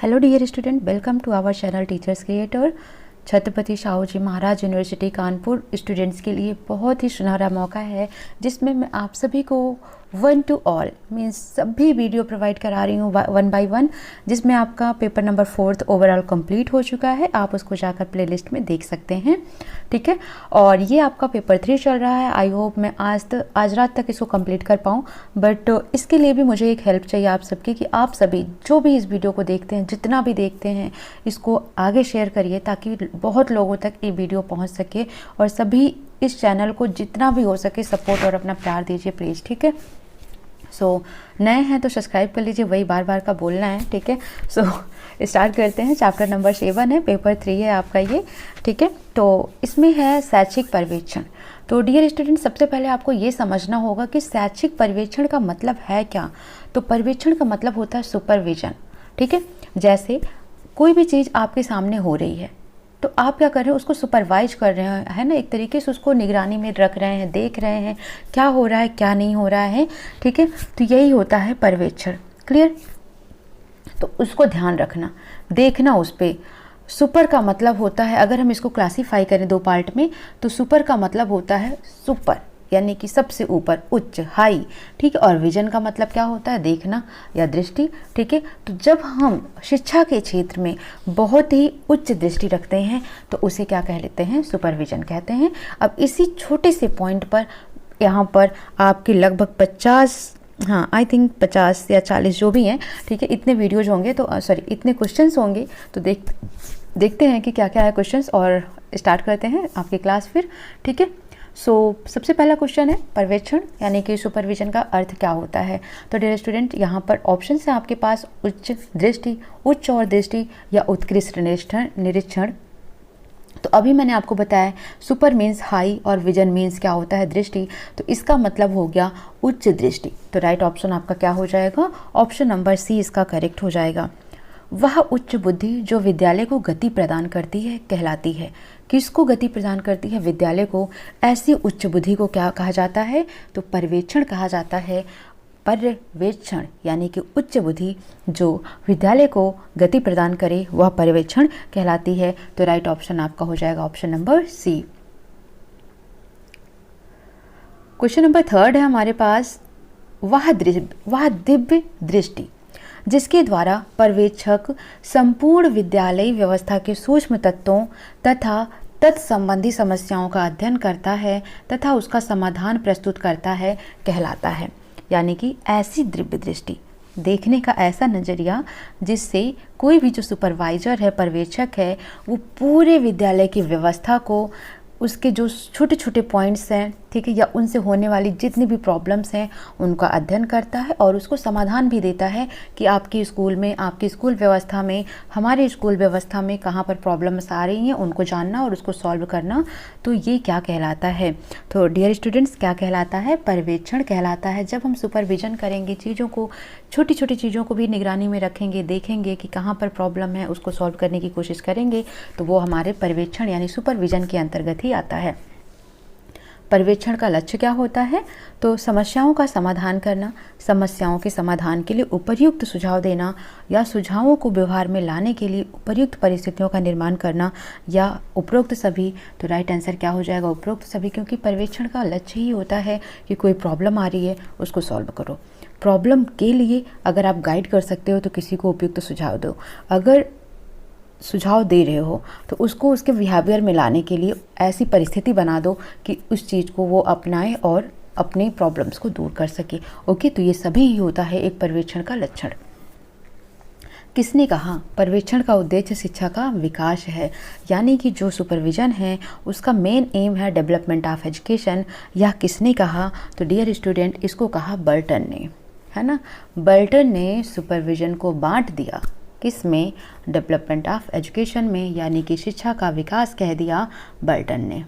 Hello dear student, welcome to our channel teachers creator. Chhatrapati Shahu ji Maharaj university Kanpur students के लिए बहुत ही सुनहरा मौका है जिसमें मैं आप सभी को 1 to all मीन्स सभी वीडियो प्रोवाइड करा रही हूँ 1 by 1, जिसमें आपका पेपर नंबर 4 ओवरऑल कंप्लीट हो चुका है। आप उसको जाकर प्लेलिस्ट में देख सकते हैं, ठीक है। और ये आपका पेपर 3 चल रहा है। आई होप मैं आज रात तक इसको कंप्लीट कर पाऊँ, बट इसके लिए भी मुझे एक हेल्प चाहिए आप सबकी कि आप सभी जो भी इस वीडियो को देखते हैं, जितना भी देखते हैं, इसको आगे शेयर करिए ताकि बहुत लोगों तक ये वीडियो पहुँच सके और सभी इस चैनल को जितना भी हो सके सपोर्ट और अपना प्यार दीजिए प्लीज़, ठीक है। नए हैं तो सब्सक्राइब कर लीजिए, वही बार बार का बोलना है, ठीक है। स्टार्ट करते हैं। चैप्टर नंबर 7 है, पेपर 3 है आपका ये, ठीक है। तो इसमें है शैक्षिक पर्यवेक्षण। तो डियर स्टूडेंट, सबसे पहले आपको ये समझना होगा कि शैक्षिक पर्यवेक्षण का मतलब है क्या। तो पर्यवेक्षण का मतलब होता है सुपरविजन, ठीक है। जैसे कोई भी चीज़ आपके सामने हो रही है तो आप क्या कर रहे हैं, उसको सुपरवाइज कर रहे हैं, है ना, एक तरीके से उसको निगरानी में रख रहे हैं, देख रहे हैं क्या हो रहा है क्या नहीं हो रहा है, ठीक है। तो यही होता है पर्यवेक्षण, क्लियर। तो उसको ध्यान रखना, देखना उस पर। सुपर का मतलब होता है, अगर हम इसको क्लासीफाई करें 2 पार्ट में, तो सुपर का मतलब होता है सुपर यानी कि सबसे ऊपर, उच्च, हाई, ठीक है। और विजन का मतलब क्या होता है, देखना या दृष्टि, ठीक है। तो जब हम शिक्षा के क्षेत्र में बहुत ही उच्च दृष्टि रखते हैं तो उसे क्या कह लेते हैं, सुपरविजन कहते हैं। अब इसी छोटे से पॉइंट पर यहाँ पर आपके लगभग 50, हाँ आई थिंक 50 या 40 जो भी हैं, ठीक है, इतने वीडियोज होंगे तो इतने क्वेश्चंस होंगे। तो देखते हैं कि क्या क्या है क्वेश्चंस और स्टार्ट करते हैं आपकी क्लास फिर, ठीक है। सबसे पहला क्वेश्चन है पर्यवेक्षण यानी कि सुपरविजन का अर्थ क्या होता है। तो डियर स्टूडेंट, यहाँ पर ऑप्शन है आपके पास उच्च दृष्टि, उच्च और दृष्टि या उत्कृष्ट निरीक्षण। तो अभी मैंने आपको बताया सुपर मीन्स हाई और विजन मीन्स क्या होता है, दृष्टि। तो इसका मतलब हो गया उच्च दृष्टि। तो राइट ऑप्शन आपका क्या हो जाएगा, ऑप्शन नंबर सी इसका करेक्ट हो जाएगा। वह उच्च बुद्धि जो विद्यालय को गति प्रदान करती है कहलाती है। किसको गति प्रदान करती है, विद्यालय को। ऐसी उच्च बुद्धि को क्या कहा जाता है, तो पर्यवेक्षण कहा जाता है। पर्यवेक्षण यानी कि उच्च बुद्धि जो विद्यालय को गति प्रदान करे वह पर्यवेक्षण कहलाती है। तो राइट ऑप्शन आपका हो जाएगा option number C. Question number 3 है हमारे पास, वह दिव्य दृष्टि जिसके द्वारा पर्यवेक्षक संपूर्ण विद्यालयी व्यवस्था के सूक्ष्म तत्वों तथा तत्संबंधी समस्याओं का अध्ययन करता है तथा उसका समाधान प्रस्तुत करता है कहलाता है। यानी कि ऐसी दिव्य दृष्टि, देखने का ऐसा नज़रिया जिससे कोई भी जो सुपरवाइजर है, पर्यवेक्षक है, वो पूरे विद्यालय की व्यवस्था को, उसके जो छोटे छोटे पॉइंट्स हैं, ठीक है, या उनसे होने वाली जितनी भी प्रॉब्लम्स हैं उनका अध्ययन करता है और उसको समाधान भी देता है कि आपकी स्कूल में, आपकी स्कूल व्यवस्था में, हमारे स्कूल व्यवस्था में कहाँ पर प्रॉब्लम्स आ रही हैं उनको जानना और उसको सॉल्व करना। तो ये क्या कहलाता है, तो डियर स्टूडेंट्स क्या कहलाता है, पर्यवेक्षण कहलाता है। जब हम सुपरविजन करेंगे, चीज़ों को, छोटी छोटी चीज़ों को भी निगरानी में रखेंगे, देखेंगे कि कहाँ पर प्रॉब्लम है, उसको सॉल्व करने की कोशिश करेंगे, तो वो हमारे पर्यवेक्षण यानी सुपरविजन के अंतर्गत ही आता है। पर्यवेक्षण का लक्ष्य क्या होता है, तो समस्याओं का समाधान करना, समस्याओं के समाधान के लिए उपयुक्त सुझाव देना या सुझावों को व्यवहार में लाने के लिए उपयुक्त परिस्थितियों का निर्माण करना या उपरोक्त सभी। तो राइट आंसर क्या हो जाएगा, उपरोक्त सभी, क्योंकि पर्यवेक्षण का लक्ष्य ही होता है कि कोई प्रॉब्लम आ रही है उसको सॉल्व करो। प्रॉब्लम के लिए अगर आप गाइड कर सकते हो तो किसी को उपयुक्त सुझाव दो, अगर सुझाव दे रहे हो तो उसको उसके बिहेवियर में लाने के लिए ऐसी परिस्थिति बना दो कि उस चीज़ को वो अपनाए और अपने प्रॉब्लम्स को दूर कर सके। ओके, तो ये सभी ही होता है एक पर्यवेक्षण का लक्षण। किसने कहा, पर्यवेक्षण का उद्देश्य शिक्षा का विकास है, यानी कि जो सुपरविजन है उसका मेन एम है डेवलपमेंट ऑफ एजुकेशन। यह किसने कहा, तो डियर स्टूडेंट इसको कहा बर्टन ने, है ना। बर्टन ने सुपरविजन को बांट दिया, किस में, डेवलपमेंट ऑफ एजुकेशन में, यानी कि शिक्षा का विकास कह दिया बर्टन ने।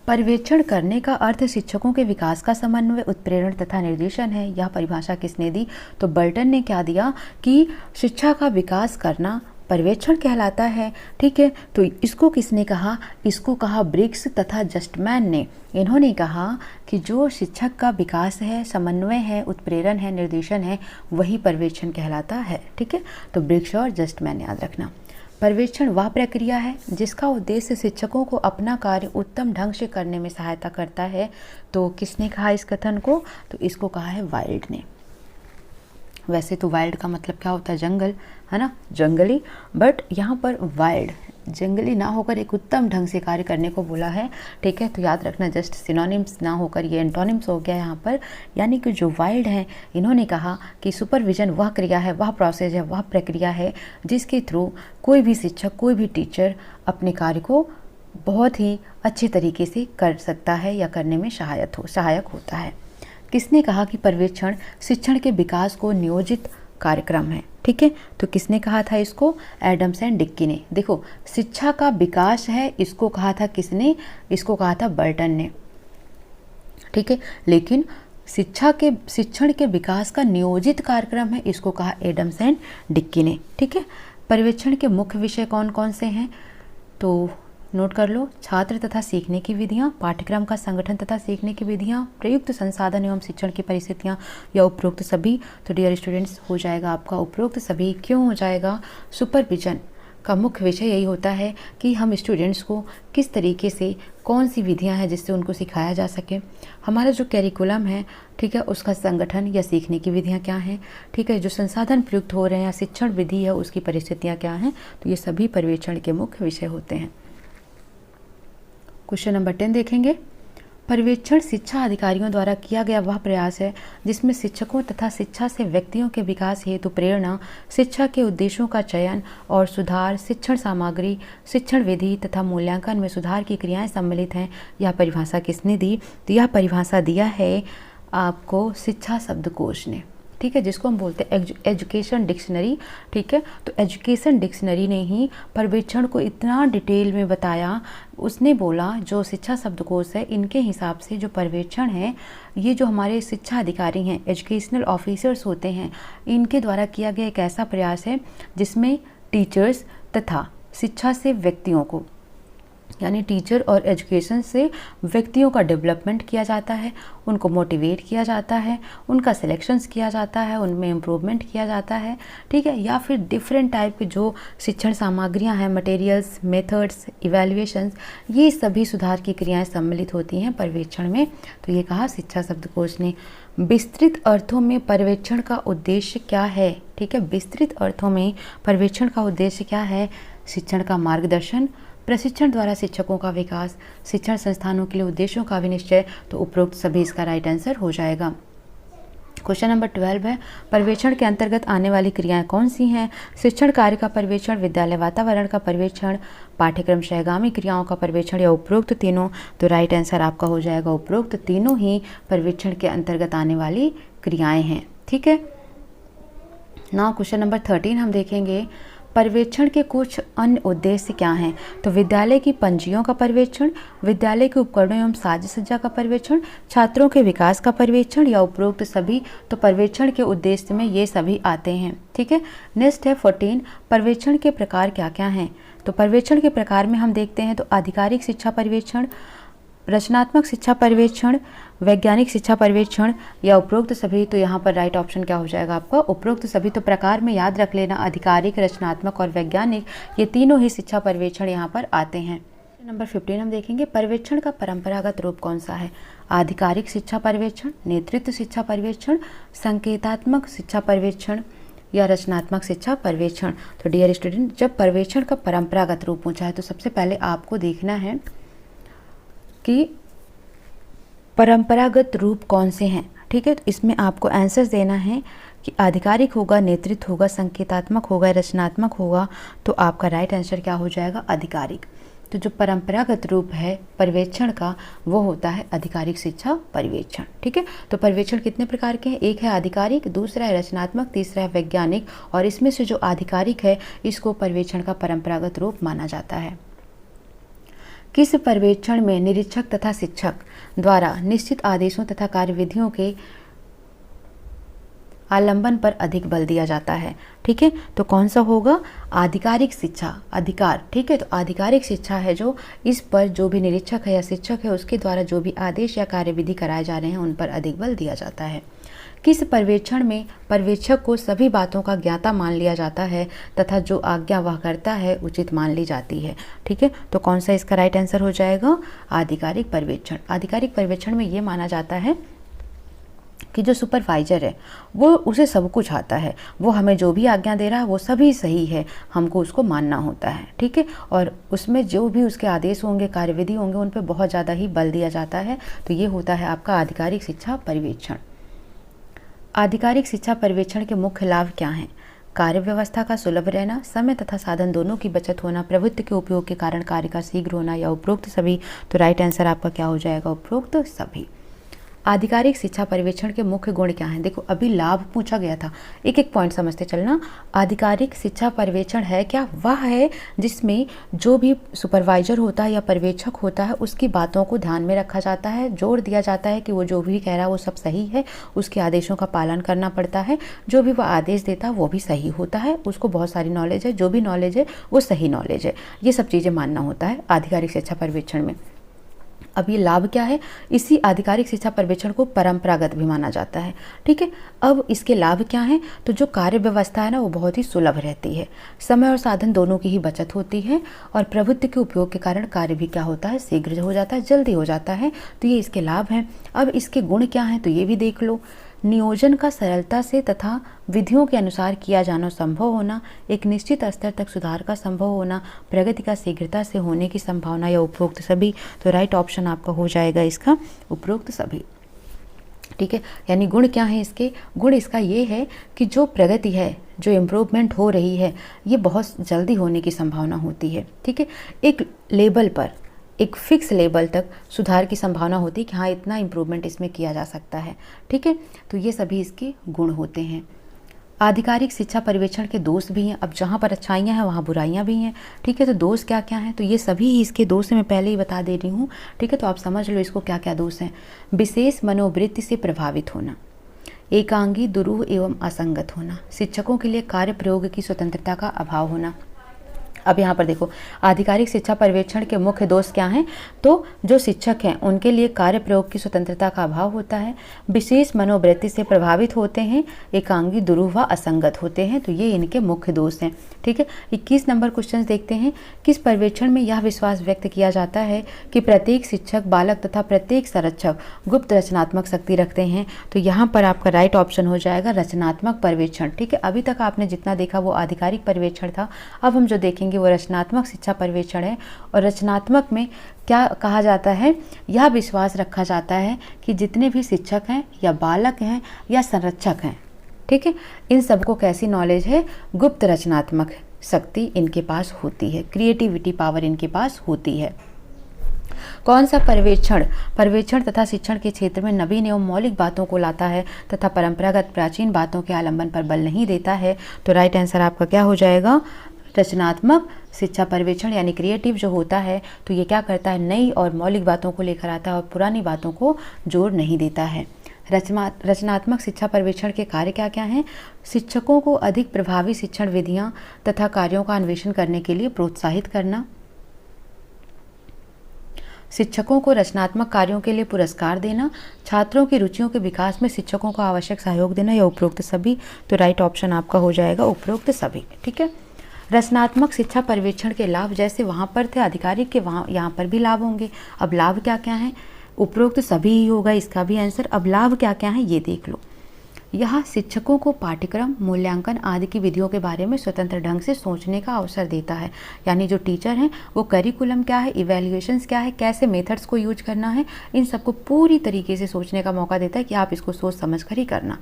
पर्यवेक्षण करने का अर्थ शिक्षकों के विकास का समन्वय, उत्प्रेरण तथा निर्देशन है। यह परिभाषा किसने दी, तो बर्टन ने क्या दिया कि शिक्षा का विकास करना पर्यवेक्षण कहलाता है। ठीक है, तो इसको किसने कहा? इसको कहा ब्रिग्स तथा जस्टमैन ने। इन्होंने कहा कि जो शिक्षक का विकास है, समन्वय है, उत्प्रेरण है, निर्देशन है, वही पर्यवेक्षण कहलाता है। ठीक है, तो ब्रिग्स और जस्टमैन याद रखना। पर्यवेक्षण वह प्रक्रिया है जिसका उद्देश्य शिक्षकों को अपना कार्य उत्तम ढंग से करने में सहायता करता है। तो किसने कहा इस कथन को? तो इसको कहा है वाइल्ड ने। वैसे तो वाइल्ड का मतलब क्या होता है? जंगल, है ना, जंगली, बट यहाँ पर वाइल्ड जंगली ना होकर एक उत्तम ढंग से कार्य करने को बोला है। ठीक है, तो याद रखना, जस्ट सिनोनिम्स ना होकर ये एंटोनिम्स हो गया यहाँ पर। यानी कि जो वाइल्ड हैं, इन्होंने कहा कि सुपरविजन वह क्रिया है, वह प्रोसेस है, वह प्रक्रिया है जिसके थ्रू कोई भी शिक्षक, कोई भी टीचर अपने कार्य को बहुत ही अच्छे तरीके से कर सकता है या करने में सहायक होता है। किसने कहा कि पर्यवेक्षण शिक्षण के विकास को नियोजित कार्यक्रम है? ठीक है, तो किसने कहा था इसको? एडम्स एंड डिक्की ने। देखो, शिक्षा का विकास है, इसको कहा था किसने? इसको कहा था बर्टन ने। ठीक है, लेकिन शिक्षण के विकास का नियोजित कार्यक्रम है, इसको कहा एडम्स एंड डिक्की ने। ठीक है, पर्यवेक्षण के मुख्य विषय कौन कौन से हैं? तो नोट कर लो, छात्र तथा सीखने की विधियाँ, पाठ्यक्रम का संगठन तथा सीखने की विधियाँ, प्रयुक्त संसाधन एवं शिक्षण की परिस्थितियाँ, या उपरोक्त सभी। तो डियर स्टूडेंट्स, हो जाएगा आपका उपरोक्त सभी। क्यों हो जाएगा? सुपरविजन का मुख्य विषय यही होता है कि हम स्टूडेंट्स को किस तरीके से, कौन सी विधियाँ हैं जिससे उनको सिखाया जा सके। हमारा जो कैरिकुलम है, ठीक है, उसका संगठन या सीखने की विधियाँ क्या हैं। ठीक है, जो संसाधन प्रयुक्त हो रहे हैं या शिक्षण विधि है उसकी परिस्थितियाँ क्या हैं। तो ये सभी पर्यवेक्षण के मुख्य विषय होते हैं। क्वेश्चन नंबर 10 देखेंगे। पर्यवेक्षण शिक्षा अधिकारियों द्वारा किया गया वह प्रयास है जिसमें शिक्षकों तथा शिक्षा से व्यक्तियों के विकास हेतु प्रेरणा, शिक्षा के उद्देश्यों का चयन और सुधार, शिक्षण सामग्री, शिक्षण विधि तथा मूल्यांकन में सुधार की क्रियाएं सम्मिलित हैं। यह परिभाषा किसने दी? तो यह परिभाषा दिया है आपको शिक्षा शब्दकोश ने। ठीक है, जिसको हम बोलते हैं एजुकेशन डिक्शनरी। ठीक है, तो एजुकेशन डिक्शनरी ने ही पर्यवेक्षण को इतना डिटेल में बताया। उसने बोला जो शिक्षा शब्दकोश है, इनके हिसाब से जो पर्यवेक्षण है, ये जो हमारे शिक्षा अधिकारी हैं, एजुकेशनल ऑफिसर्स होते हैं, इनके द्वारा किया गया एक ऐसा प्रयास है जिसमें टीचर्स तथा शिक्षा से व्यक्तियों को, यानी टीचर और एजुकेशन से व्यक्तियों का डेवलपमेंट किया जाता है, उनको मोटिवेट किया जाता है, उनका सिलेक्शंस किया जाता है, उनमें इम्प्रूवमेंट किया जाता है। ठीक है, या फिर डिफरेंट टाइप के जो शिक्षण सामग्रियां हैं, मटेरियल्स, मेथड्स, इवैल्यूएशंस, ये सभी सुधार की क्रियाएं सम्मिलित होती हैं पर्यवेक्षण में। तो ये कहा शिक्षा शब्दकोश ने। विस्तृत अर्थों में पर्यवेक्षण का उद्देश्य क्या है? ठीक है, विस्तृत अर्थों में पर्यवेक्षण का उद्देश्य क्या है? शिक्षण का मार्गदर्शन, प्रशिक्षण द्वारा शिक्षकों का विकास, शिक्षण संस्थानों के लिए उद्देश्यों का विनिश्चय। तो उपरोक्त सभी इसका राइट आंसर हो जाएगा। क्वेश्चन नंबर 12 है, पर्यवेक्षण के अंतर्गत आने वाली क्रियाएं कौन सी हैं? शिक्षण कार्य का पर्यवेक्षण, विद्यालय वातावरण का पर्यवेक्षण, पाठ्यक्रम सहगामी क्रियाओं का पर्यवेक्षण, या उपरोक्त तीनों। तो राइट आंसर आपका हो जाएगा उपरोक्त तीनों ही पर्यवेक्षण के अंतर्गत आने वाली क्रियाएं हैं। ठीक है, नाउ क्वेश्चन नंबर 13 हम देखेंगे। पर्यवेक्षण के कुछ अन्य उद्देश्य क्या हैं? तो विद्यालय की पंजियों का पर्यवेक्षण, विद्यालय के उपकरणों एवं साज सज्जा का पर्यवेक्षण, छात्रों के विकास का पर्यवेक्षण, या उपरोक्त सभी। तो पर्यवेक्षण के उद्देश्य में ये सभी आते हैं। ठीक है, नेक्स्ट है 14, पर्यवेक्षण के प्रकार क्या क्या हैं? तो पर्यवेक्षण के प्रकार में हम देखते हैं तो आधिकारिक शिक्षा पर्यवेक्षण, रचनात्मक शिक्षा पर्यवेक्षण, वैज्ञानिक शिक्षा पर्यवेक्षण, या उपरोक्त सभी। तो यहाँ पर राइट ऑप्शन क्या हो जाएगा आपका? उपरोक्त सभी। तो प्रकार में याद रख लेना, आधिकारिक, रचनात्मक और वैज्ञानिक, ये तीनों ही शिक्षा पर्यवेक्षण यहाँ पर आते हैं। नंबर 15 हम देखेंगे, पर्यवेक्षण का परंपरागत रूप कौन सा है? आधिकारिक शिक्षा पर्यवेक्षण, नेतृत्व शिक्षा पर्यवेक्षण, संकेतात्मक शिक्षा पर्यवेक्षण, या रचनात्मक शिक्षा पर्यवेक्षण। तो डियर स्टूडेंट, जब पर्यवेक्षण का परंपरागत रूप पूछा है तो सबसे पहले आपको देखना है कि परंपरागत रूप कौन से हैं। ठीक है, तो इसमें आपको आंसर्स देना है कि आधिकारिक होगा, नेतृत्व होगा, संकेतात्मक होगा, रचनात्मक होगा। तो आपका राइट आंसर क्या हो जाएगा? आधिकारिक। तो जो परंपरागत रूप है पर्यवेक्षण का वो होता है आधिकारिक शिक्षा पर्यवेक्षण। ठीक है, तो पर्यवेक्षण कितने प्रकार के हैं? एक है आधिकारिक, दूसरा है रचनात्मक, तीसरा है वैज्ञानिक, और इसमें से जो आधिकारिक है इसको पर्यवेक्षण का परंपरागत रूप माना जाता है। किस पर्यवेक्षण में निरीक्षक तथा शिक्षक द्वारा निश्चित आदेशों तथा कार्यविधियों के आलंबन पर अधिक बल दिया जाता है। ठीक है, तो कौन सा होगा? आधिकारिक शिक्षा, अधिकार। ठीक है, तो आधिकारिक शिक्षा है जो, इस पर जो भी निरीक्षक है या शिक्षक है उसके द्वारा जो भी आदेश या कार्यविधि कराए जा रहे हैं उन पर अधिक बल दिया जाता है। किस पर्यवेक्षण में पर्यवेक्षक को सभी बातों का ज्ञाता मान लिया जाता है तथा जो आज्ञा वह करता है उचित मान ली जाती है। ठीक है, तो कौन सा इसका राइट आंसर हो जाएगा? आधिकारिक पर्यवेक्षण। आधिकारिक पर्यवेक्षण में ये माना जाता है कि जो सुपरवाइजर है वो, उसे सब कुछ आता है, वो हमें जो भी आज्ञा दे रहा है वो सभी सही है, हमको उसको मानना होता है। ठीक है, और उसमें जो भी उसके आदेश होंगे, कार्यविधि होंगे, उन पर बहुत ज़्यादा ही बल दिया जाता है। तो ये होता है आपका आधिकारिक शिक्षा पर्यवेक्षण। आधिकारिक शिक्षा पर्यवेक्षण के मुख्य लाभ क्या हैं? कार्य व्यवस्था का सुलभ रहना, समय तथा साधन दोनों की बचत होना, प्रभुत्व के उपयोग के कारण कार्य का शीघ्र होना, या उपरोक्त सभी। तो राइट आंसर आपका क्या हो जाएगा? उपरोक्त सभी। आधिकारिक शिक्षा पर्यवेक्षण के मुख्य गुण क्या हैं? देखो अभी लाभ पूछा गया था, एक एक पॉइंट समझते चलना। आधिकारिक शिक्षा पर्यवेक्षण है क्या? वह है जिसमें जो भी सुपरवाइजर होता है या पर्यवेक्षक होता है उसकी बातों को ध्यान में रखा जाता है, जोर दिया जाता है कि वो जो भी कह रहा है वो सब सही है, उसके आदेशों का पालन करना पड़ता है, जो भी वह आदेश देता है वो भी सही होता है, उसको बहुत सारी नॉलेज है, जो भी नॉलेज है वो सही नॉलेज है, ये सब चीज़ें मानना होता है आधिकारिक शिक्षा पर्यवेक्षण में। अब ये लाभ क्या है? इसी आधिकारिक शिक्षा पर्यवेक्षण को परंपरागत भी माना जाता है। ठीक है, अब इसके लाभ क्या हैं? तो जो कार्य व्यवस्था है ना वो बहुत ही सुलभ रहती है, समय और साधन दोनों की ही बचत होती है, और प्रभुत्व के उपयोग के कारण कार्य भी क्या होता है? शीघ्र हो जाता है, जल्दी हो जाता है। तो ये इसके लाभ हैं। अब इसके गुण क्या हैं? तो ये भी देख लो। नियोजन का सरलता से तथा विधियों के अनुसार किया जाना संभव होना, एक निश्चित स्तर तक सुधार का संभव होना, प्रगति का शीघ्रता से होने की संभावना, या उपरोक्त सभी। तो राइट ऑप्शन आपका हो जाएगा इसका उपरोक्त सभी। ठीक है, यानी गुण क्या है इसके? गुण इसका ये है कि जो प्रगति है, जो इम्प्रूवमेंट हो रही है, ये बहुत जल्दी होने की संभावना होती है। ठीक है, एक लेवल पर, एक फिक्स लेवल तक सुधार की संभावना होती है कि हाँ इतना इम्प्रूवमेंट इसमें किया जा सकता है। ठीक है, तो ये सभी इसके गुण होते हैं। आधिकारिक शिक्षा पर्यवेक्षण के दोष भी हैं। अब जहाँ पर अच्छाइयाँ हैं वहाँ बुराइयाँ भी हैं। ठीक है, तो दोष क्या क्या हैं? तो ये सभी ही इसके दोष मैं पहले ही बता दे रही हूँ। ठीक है, तो आप समझ लो इसको क्या क्या दोष हैं। विशेष मनोवृत्ति से प्रभावित होना, एकांगी, दुरूह एवं असंगत होना, शिक्षकों के लिए कार्य प्रयोग की स्वतंत्रता का अभाव होना। अब यहाँ पर देखो आधिकारिक शिक्षा पर्यवेक्षण के मुख्य दोष क्या हैं? तो जो शिक्षक हैं उनके लिए कार्य प्रयोग की स्वतंत्रता का अभाव होता है, विशेष मनोवृत्ति से प्रभावित होते हैं, एकांगी, दुरूह व असंगत होते हैं। तो ये इनके मुख्य दोष हैं। ठीक है, 21 नंबर क्वेश्चन देखते हैं। किस पर्यवेक्षण में यह विश्वास व्यक्त किया जाता है कि प्रत्येक शिक्षक, बालक तथा प्रत्येक संरक्षक गुप्त रचनात्मक शक्ति रखते हैं? तो यहाँ पर आपका राइट ऑप्शन हो जाएगा रचनात्मक पर्यवेक्षण। ठीक है, अभी तक आपने जितना देखा वो आधिकारिक पर्यवेक्षण था, अब हम जो देखेंगे वो रचनात्मक शिक्षा पर्यवेक्षण है। और रचनात्मक में क्या कहा जाता है? यह विश्वास रखा जाता है कि जितने भी शिक्षक हैं या बालक हैं या संरक्षक हैं, ठीक है, इन सबको कैसी नॉलेज है? गुप्त रचनात्मक शक्ति इनके पास होती है, क्रिएटिविटी पावर इनके पास होती है। कौन सा पर्यवेक्षण तथा शिक्षण के क्षेत्र में नवीन एवं मौलिक बातों को लाता है तथा परंपरागत प्राचीन बातों के आलंबन पर बल नहीं देता है? तो राइट आंसर आपका क्या हो जाएगा? रचनात्मक शिक्षा पर्यवेक्षण यानी क्रिएटिव जो होता है तो ये क्या करता है? नई और मौलिक बातों को लेकर आता है और पुरानी बातों को जोर नहीं देता है। रचनात्मक शिक्षा पर्यवेक्षण के कार्य क्या क्या हैं? शिक्षकों को अधिक प्रभावी शिक्षण विधियां तथा कार्यों का अन्वेषण करने के लिए प्रोत्साहित करना, शिक्षकों को रचनात्मक कार्यों के लिए पुरस्कार देना, छात्रों की रुचियों के विकास में शिक्षकों को आवश्यक सहयोग देना, या उपरोक्त सभी। तो राइट ऑप्शन आपका हो जाएगा उपरोक्त सभी। ठीक है, रचनात्मक शिक्षा पर्यवेक्षण के लाभ जैसे वहाँ पर थे आधिकारिक के, वहाँ यहाँ पर भी लाभ होंगे। अब लाभ क्या क्या हैं? उपरोक्त सभी ही होगा इसका भी आंसर। अब लाभ क्या क्या है ये देख लो। यह शिक्षकों को पाठ्यक्रम, मूल्यांकन आदि की विधियों के बारे में स्वतंत्र ढंग से सोचने का अवसर देता है। यानी जो टीचर हैं वो करिकुलम क्या है, इवैल्यूएशंस क्या है, कैसे मेथड्स को यूज करना है, इन सबको पूरी तरीके से सोचने का मौका देता है कि आप इसको सोच समझ कर ही करना।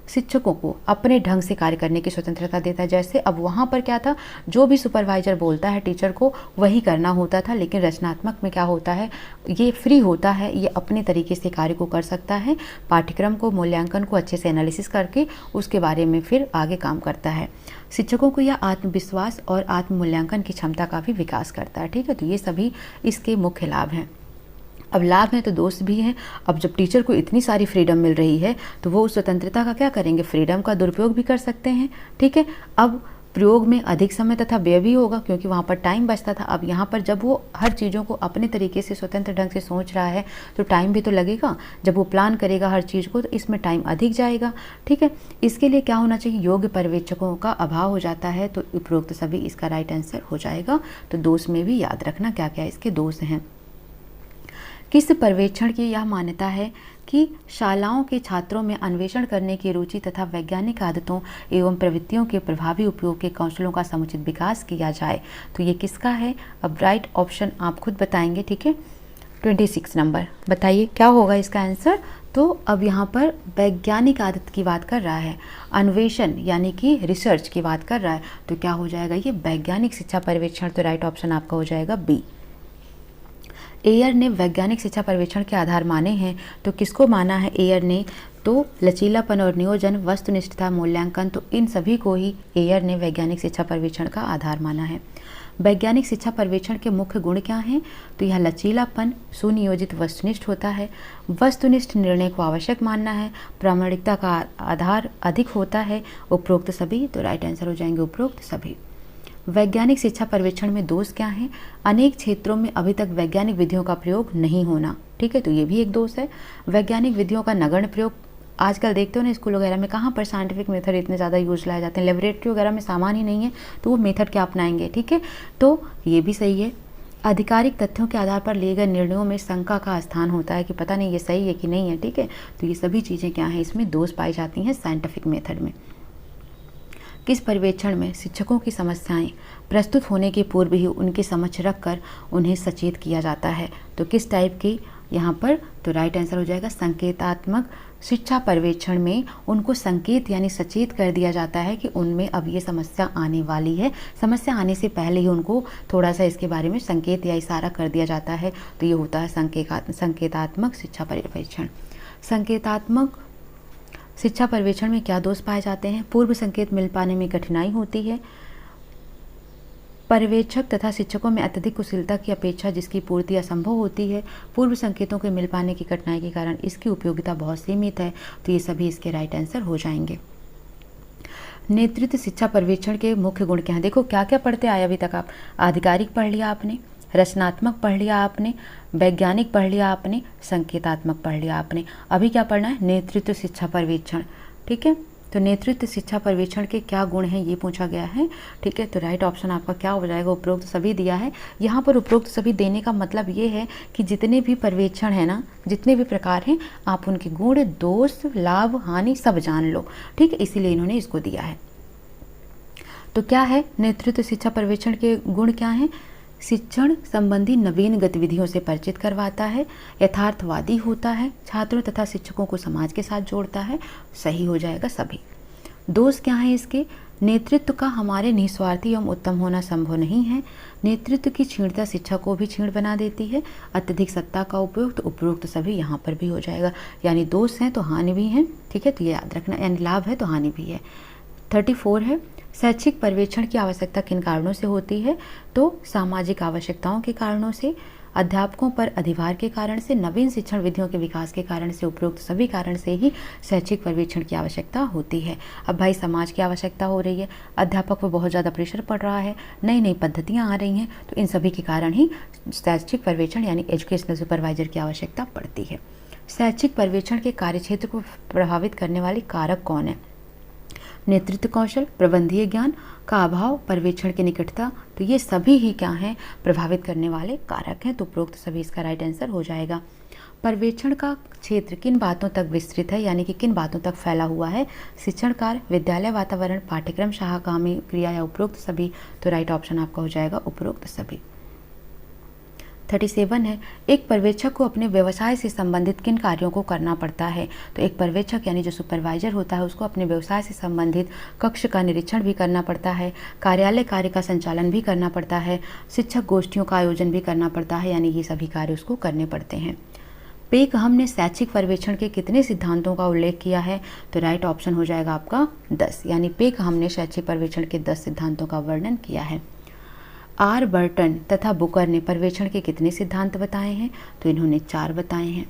शिक्षकों को अपने ढंग से कार्य करने की स्वतंत्रता देता है। जैसे अब वहाँ पर क्या था, जो भी सुपरवाइजर बोलता है टीचर को वही करना होता था, लेकिन रचनात्मक में क्या होता है, ये फ्री होता है, ये अपने तरीके से कार्य को कर सकता है, पाठ्यक्रम को, मूल्यांकन को अच्छे से एनालिसिस करके उसके बारे में फिर आगे काम करता है। शिक्षकों को यह आत्मविश्वास और आत्म मूल्यांकन की क्षमता का भी विकास करता है। ठीक है, तो ये सभी इसके मुख्य लाभ हैं। अब लाभ है तो दोष भी हैं। अब जब टीचर को इतनी सारी फ्रीडम मिल रही है तो वो उस स्वतंत्रता का क्या करेंगे, फ्रीडम का दुरुपयोग भी कर सकते हैं। ठीक है, अब प्रयोग में अधिक समय तथा व्यय भी होगा क्योंकि वहाँ पर टाइम बचता था। अब यहाँ पर जब वो हर चीज़ों को अपने तरीके से स्वतंत्र ढंग से सोच रहा है तो टाइम भी तो लगेगा। जब वो प्लान करेगा हर चीज़ को तो इसमें टाइम अधिक जाएगा। ठीक है, इसके लिए क्या होना चाहिए, योग्य पर्यवेक्षकों का अभाव हो जाता है। तो उपरोक्त सभी इसका राइट आंसर हो जाएगा। तो दोष में भी याद रखना क्या क्या इसके दोष हैं। किस पर्यवेक्षण की यह मान्यता है कि शालाओं के छात्रों में अन्वेषण करने की रुचि तथा वैज्ञानिक आदतों एवं प्रवृत्तियों के प्रभावी उपयोग के कौशलों का समुचित विकास किया जाए। तो ये किसका है, अब राइट ऑप्शन आप खुद बताएंगे। ठीक है, 26 नंबर बताइए क्या होगा इसका आंसर। तो अब यहाँ पर वैज्ञानिक आदत की बात कर रहा है, अन्वेषण यानी कि रिसर्च की बात कर रहा है। तो क्या हो जाएगा ये वैज्ञानिक शिक्षा पर्यवेक्षण। तो राइट ऑप्शन आपका हो जाएगा बी। एयर ने वैज्ञानिक शिक्षा पर्यवेक्षण के आधार माने हैं। तो किसको माना है एयर ने, तो लचीलापन और नियोजन, वस्तुनिष्ठता, मूल्यांकन, तो इन सभी को ही एयर ने वैज्ञानिक शिक्षा पर्यवेक्षण का आधार माना है। वैज्ञानिक शिक्षा पर्यवेक्षण के मुख्य गुण क्या हैं, तो यह लचीलापन, सुनियोजित, वस्तुनिष्ठ होता है, वस्तुनिष्ठ निर्णय को आवश्यक मानना है, प्रामाणिकता का आधार अधिक होता है, उपरोक्त सभी। तो राइट आंसर हो जाएंगे उपरोक्त सभी। वैज्ञानिक शिक्षा पर्यवेक्षण में दोष क्या है, अनेक क्षेत्रों में अभी तक वैज्ञानिक विधियों का प्रयोग नहीं होना। ठीक है, तो ये भी एक दोष है। वैज्ञानिक विधियों का नगण्य प्रयोग, आजकल देखते हो ना स्कूल वगैरह में कहाँ पर साइंटिफिक मेथड इतने ज़्यादा यूज लाए जाते हैं, लेबोरेटरी वगैरह में सामान ही नहीं है तो वो मेथड क्या अपनाएंगे। ठीक है, तो ये भी सही है। आधिकारिक तथ्यों के आधार पर लिए गए निर्णयों में शंका का स्थान होता है कि पता नहीं ये सही है कि नहीं है। ठीक है, तो ये सभी चीज़ें क्या हैं, इसमें दोष पाई जाती हैं साइंटिफिक मेथड में। किस पर्यवेक्षण में शिक्षकों की समस्याएं प्रस्तुत होने के पूर्व ही उनके समक्ष रखकर उन्हें सचेत किया जाता है। तो किस टाइप की यहाँ पर, तो राइट आंसर हो जाएगा संकेतात्मक शिक्षा पर्यवेक्षण में उनको संकेत यानी सचेत कर दिया जाता है कि उनमें अब ये समस्या आने वाली है। समस्या आने से पहले ही उनको थोड़ा सा इसके बारे में संकेत या इशारा कर दिया जाता है। तो ये होता है संकेतात्मक शिक्षा पर्यवेक्षण। संकेतात्मक शिक्षा पर्यवेक्षण में क्या दोष पाए जाते हैं, पूर्व संकेत मिल पाने में कठिनाई होती है, पर्यवेक्षक तथा शिक्षकों में अत्यधिक कुशलता की अपेक्षा जिसकी पूर्ति असंभव होती है, पूर्व संकेतों के मिल पाने की कठिनाई के कारण इसकी उपयोगिता बहुत सीमित है। तो ये सभी इसके राइट आंसर हो जाएंगे। नेतृत्व शिक्षा पर्यवेक्षण के मुख्य गुण क्या हैं, देखो क्या क्या पढ़ते आए अभी तक आप, आधिकारिक पढ़ लिया आपने, रचनात्मक पढ़ लिया आपने, वैज्ञानिक पढ़ लिया आपने, संकेतात्मक पढ़ लिया आपने। अभी क्या पढ़ना है, नेतृत्व शिक्षा पर्यवेक्षण। ठीक है, तो नेतृत्व शिक्षा पर्यवेक्षण के क्या गुण हैं ये पूछा गया है। ठीक है, तो राइट ऑप्शन आपका क्या हो जाएगा, उपरोक्त सभी दिया है। यहाँ पर उपरोक्त सभी देने का मतलब ये है कि जितने भी पर्यवेक्षण है ना, जितने भी प्रकार हैं, आप उनके गुण, दोष, लाभ, हानि सब जान लो। ठीक है, इसीलिए इन्होंने इसको दिया है। तो क्या है नेतृत्व शिक्षा पर्यवेक्षण के गुण क्या हैं, शिक्षण संबंधी नवीन गतिविधियों से परिचित करवाता है, यथार्थवादी होता है, छात्रों तथा शिक्षकों को समाज के साथ जोड़ता है। सही हो जाएगा सभी। दोष क्या है इसके, नेतृत्व का हमारे निस्वार्थी एवं उत्तम होना संभव नहीं है, नेतृत्व की क्षीणता शिक्षा को भी क्षीण बना देती है, अत्यधिक सत्ता का उपयोग। तो उपरोक्त सभी यहाँ पर भी हो जाएगा, यानी दोष हैं तो हानि भी है। ठीक है, तो ये याद रखना, यानी लाभ है तो हानि भी है। 34 है, शैक्षिक पर्यवेक्षण की आवश्यकता किन कारणों से होती है, तो सामाजिक आवश्यकताओं के कारणों से, अध्यापकों पर अधिभार के कारण से, नवीन शिक्षण विधियों के विकास के कारण से। उपरोक्त सभी कारण से ही शैक्षिक पर्यवेक्षण की आवश्यकता होती है। अब भाई समाज की आवश्यकता हो रही है, अध्यापक पर बहुत ज़्यादा प्रेशर पड़ रहा है, नई नई पद्धतियाँ आ रही हैं, तो इन सभी के कारण ही शैक्षिक पर्यवेक्षण यानी एजुकेशनल सुपरवाइजर की आवश्यकता पड़ती है। शैक्षिक पर्यवेक्षण के कार्यक्षेत्र को प्रभावित करने वाले कारक कौन है, नेतृत्व कौशल, प्रबंधीय ज्ञान का अभाव, पर्यवेक्षण की निकटता। तो ये सभी ही क्या हैं, प्रभावित करने वाले कारक हैं। तो उपरोक्त सभी इसका राइट आंसर हो जाएगा। पर्यवेक्षण का क्षेत्र किन बातों तक विस्तृत है, यानी कि किन बातों तक फैला हुआ है, शिक्षण कार्य, विद्यालय वातावरण, पाठ्यक्रम, शाहगामी क्रिया या उपरोक्त सभी। तो राइट ऑप्शन आपका हो जाएगा उपरोक्त सभी। 37 है, एक पर्यवेक्षक को अपने व्यवसाय से संबंधित किन कार्यों को करना पड़ता है। तो एक पर्यवेक्षक यानी जो सुपरवाइजर होता है उसको अपने व्यवसाय से संबंधित कक्ष का निरीक्षण भी करना पड़ता है, कार्यालय कार्य का संचालन भी करना पड़ता है, शिक्षक गोष्ठियों का आयोजन भी करना पड़ता है, यानी ये सभी कार्य उसको करने पड़ते हैं। पेघहम ने शैक्षिक पर्यवेक्षण के कितने सिद्धांतों का उल्लेख किया है। तो राइट ऑप्शन हो जाएगा आपका 10, यानी पेघहम ने शैक्षिक पर्यवेक्षण के 10 सिद्धांतों का वर्णन किया है। आरबर्टन तथा बुकर ने पर्यवेक्षण के कितने सिद्धांत बताए हैं? तो इन्होंने 4 बताए हैं।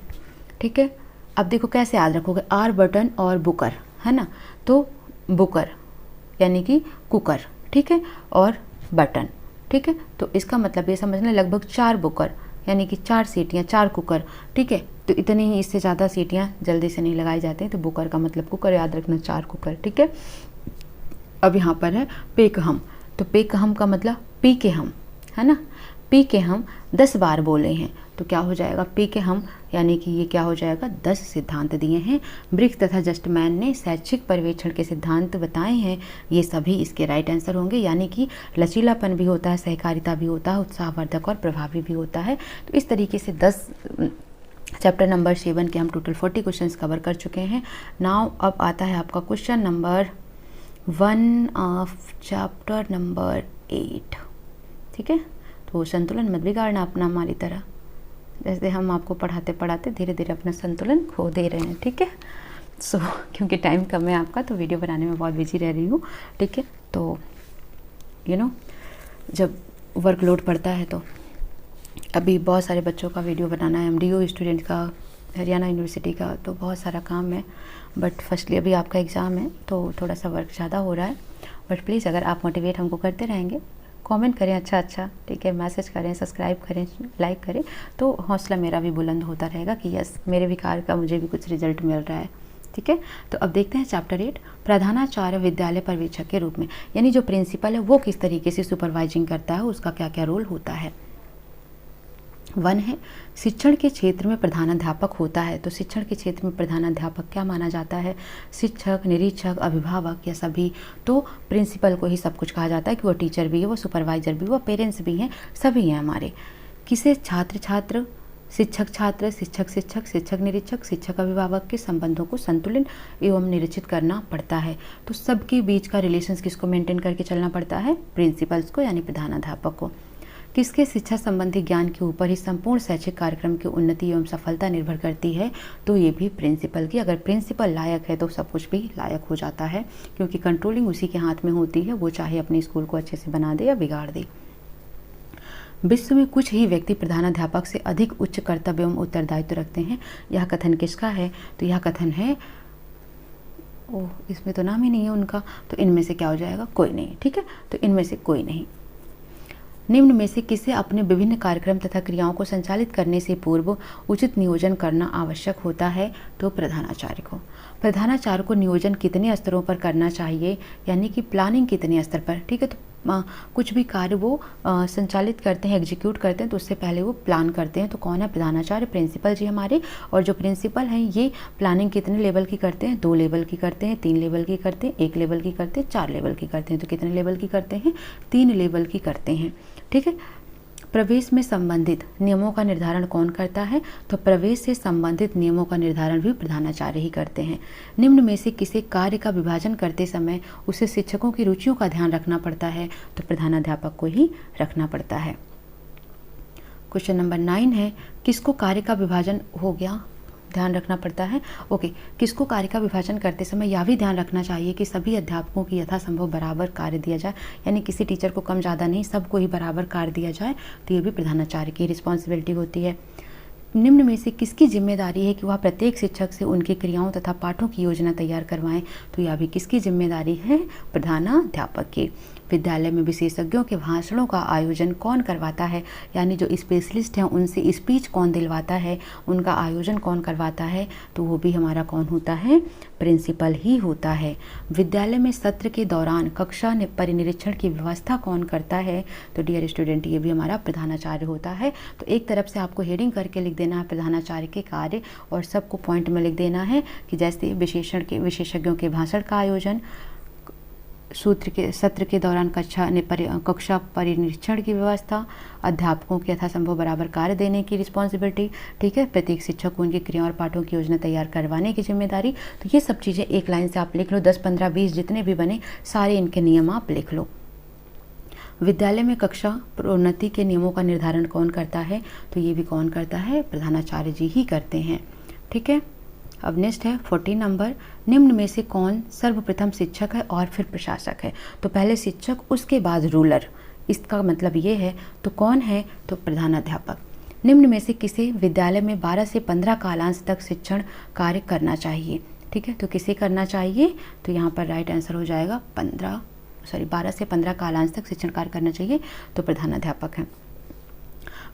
ठीक है, अब देखो कैसे याद रखोगे, आरबर्टन और बुकर, है ना, तो बुकर यानी कि कुकर, ठीक है, और बटन, ठीक है, तो इसका मतलब ये समझना लगभग 4 बुकर यानी कि 4 सीटियाँ, 4 कुकर, ठीक है, तो इतनी ही, इससे ज़्यादा सीटियाँ जल्दी से नहीं लगाई जाती हैं, तो बुकर का मतलब कुकर, याद रखना 4 कुकर, ठीक है। अब यहाँ पर है पेकहम, तो पेकहम का मतलब पी के हम, है ना, पी के हम 10 बार बोले हैं, तो क्या हो जाएगा, पी के हम यानी कि ये क्या हो जाएगा, 10 सिद्धांत दिए हैं। ब्रिक तथा जस्टमैन ने शैक्षिक पर्यवेक्षण के सिद्धांत बताए हैं, ये सभी इसके राइट आंसर होंगे, यानी कि लचीलापन भी होता है, सहकारिता भी होता है, उत्साहवर्धक और प्रभावी भी होता है। तो इस तरीके से 10 चैप्टर नंबर 7 के हम टोटल 40 क्वेश्चंस कवर कर चुके हैं। नाउ अब आता है आपका question number 1 of chapter number 8, ठीक है। तो संतुलन मत बिगाड़ना अपना हमारी तरह, जैसे हम आपको पढ़ाते पढ़ाते धीरे धीरे अपना संतुलन खो दे रहे हैं, ठीक है। सो क्योंकि टाइम कम है आपका, तो वीडियो बनाने में बहुत बिजी रह रही हूँ, ठीक है। तो जब वर्कलोड पड़ता है तो अभी बहुत सारे बच्चों का वीडियो बनाना है, MDO स्टूडेंट का, हरियाणा यूनिवर्सिटी का, तो बहुत सारा काम है। बट फर्स्टली अभी आपका एग्ज़ाम है तो थोड़ा सा वर्क ज़्यादा हो रहा है। बट प्लीज़ अगर आप मोटिवेट हमको करते रहेंगे, कमेंट करें अच्छा, ठीक है, मैसेज करें, सब्सक्राइब करें, लाइक करें, तो हौसला मेरा भी बुलंद होता रहेगा कि यस, मेरे भी कार्य का मुझे भी कुछ रिजल्ट मिल रहा है, ठीक है। तो अब देखते हैं चैप्टर 8, प्रधानाचार्य विद्यालय पर्यवेक्षक के रूप में, यानी जो प्रिंसिपल है वो किस तरीके से सुपरवाइजिंग करता है, उसका क्या क्या रोल होता है। 1 है शिक्षण के क्षेत्र में प्रधानाध्यापक होता है, तो शिक्षण के क्षेत्र में प्रधानाध्यापक क्या माना जाता है, शिक्षक, निरीक्षक, अभिभावक या सभी। तो प्रिंसिपल को ही सब कुछ कहा जाता है कि वो टीचर भी है, वो सुपरवाइजर भी, वो पेरेंट्स भी हैं, सभी हैं हमारे। किसे छात्र छात्र, शिक्षक छात्र, शिक्षक शिक्षक, शिक्षक निरीक्षक, शिक्षक अभिभावक के संबंधों को संतुलित एवं निरीक्षित करना पड़ता है। तो सबके बीच का रिलेशंस किसको मेंटेन करके चलना पड़ता है, प्रिंसिपल्स को यानी प्रधानाध्यापक को। किसके शिक्षा संबंधी ज्ञान के ऊपर ही संपूर्ण शैक्षिक कार्यक्रम की उन्नति एवं सफलता निर्भर करती है, तो ये भी प्रिंसिपल की। अगर प्रिंसिपल लायक है तो सब कुछ भी लायक हो जाता है, क्योंकि कंट्रोलिंग उसी के हाथ में होती है, वो चाहे अपने स्कूल को अच्छे से बना दे या बिगाड़ दे। विश्व में कुछ ही व्यक्ति प्रधानाध्यापक से अधिक उच्च कर्तव्य एवं उत्तरदायित्व रखते हैं। यह कथन किसका है, तो यह कथन है, इसमें तो नाम ही नहीं है उनका, तो इनमें से क्या हो जाएगा, कोई नहीं, ठीक है, तो इनमें से कोई नहीं। निम्न में से किसे अपने विभिन्न कार्यक्रम तथा क्रियाओं को संचालित करने से पूर्व उचित नियोजन करना आवश्यक होता है, तो प्रधानाचार्य को। प्रधानाचार्य को नियोजन कितने स्तरों पर करना चाहिए, यानी कि प्लानिंग कितने स्तर पर, ठीक है। तो कुछ भी कार्य वो संचालित करते हैं, एग्जीक्यूट करते हैं, तो उससे पहले वो प्लान करते हैं। तो कौन है, प्रधानाचार्य, प्रिंसिपल जी हमारे। और जो प्रिंसिपल हैं ये प्लानिंग कितने लेवल की करते हैं, 2 लेवल की करते हैं, 3 लेवल की करते हैं, 1 लेवल की करते हैं, 4 लेवल की करते हैं। तो कितने लेवल की करते हैं, 3 लेवल की करते हैं, ठीक है। प्रवेश में संबंधित नियमों का निर्धारण कौन करता है, तो प्रवेश से संबंधित नियमों का निर्धारण भी प्रधानाचार्य ही करते हैं। निम्न में से किसी कार्य का विभाजन करते समय उसे शिक्षकों की रुचियों का ध्यान रखना पड़ता है, तो प्रधानाध्यापक को ही रखना पड़ता है। क्वेश्चन नंबर 9 है, किसको कार्य का विभाजन हो गया, ध्यान रखना पड़ता है, ओके। किसको कार्य का विभाजन करते समय यह भी ध्यान रखना चाहिए कि सभी अध्यापकों की यथासंभव बराबर कार्य दिया जाए, यानी किसी टीचर को कम ज़्यादा नहीं, सबको ही बराबर कार्य दिया जाए, तो ये भी प्रधानाचार्य की रिस्पॉन्सिबिलिटी होती है। निम्न में से किसकी जिम्मेदारी है कि वह प्रत्येक शिक्षक से उनकी क्रियाओं तथा पाठों की योजना तैयार करवाएं, तो यह भी किसकी जिम्मेदारी है, प्रधानाध्यापक की। विद्यालय में विशेषज्ञों के भाषणों का आयोजन कौन करवाता है, यानी जो स्पेशलिस्ट हैं उनसे स्पीच कौन दिलवाता है, उनका आयोजन कौन करवाता है, तो वो भी हमारा कौन होता है, प्रिंसिपल ही होता है। विद्यालय में सत्र के दौरान कक्षा परिनिरीक्षण की व्यवस्था कौन करता है, तो डियर स्टूडेंट ये भी हमारा प्रधानाचार्य होता है। तो एक तरफ से आपको हेडिंग करके लिख देना है प्रधानाचार्य के कार्य, और सबको पॉइंट में लिख देना है कि जैसे विशेषज्ञों के भाषण का आयोजन, सत्र के दौरान कक्षा परिनिरीक्षण की व्यवस्था, अध्यापकों के यथासंभव बराबर कार्य देने की रिस्पॉन्सिबिलिटी, ठीक है, प्रत्येक शिक्षक को उनकी क्रिया और पाठों की योजना तैयार करवाने की जिम्मेदारी। तो ये सब चीज़ें एक लाइन से आप लिख लो, 10, 15, 20 जितने भी बने सारे इनके नियम आप लिख लो। विद्यालय में कक्षा प्रोन्नति के नियमों का निर्धारण कौन करता है, तो ये भी कौन करता है, प्रधानाचार्य जी ही करते हैं, ठीक है। अब नेक्स्ट है 14 नंबर, निम्न में से कौन सर्वप्रथम शिक्षक है और फिर प्रशासक है, तो पहले शिक्षक उसके बाद रूलर, इसका मतलब ये है। तो कौन है? तो प्रधानाध्यापक। निम्न में से किसे विद्यालय में 12 से 15 कालांश तक शिक्षण कार्य करना चाहिए? ठीक है, तो किसे करना चाहिए? तो यहाँ पर राइट आंसर हो जाएगा 12 से 15 कालांश तक शिक्षण कार्य करना चाहिए, तो प्रधानाध्यापक है।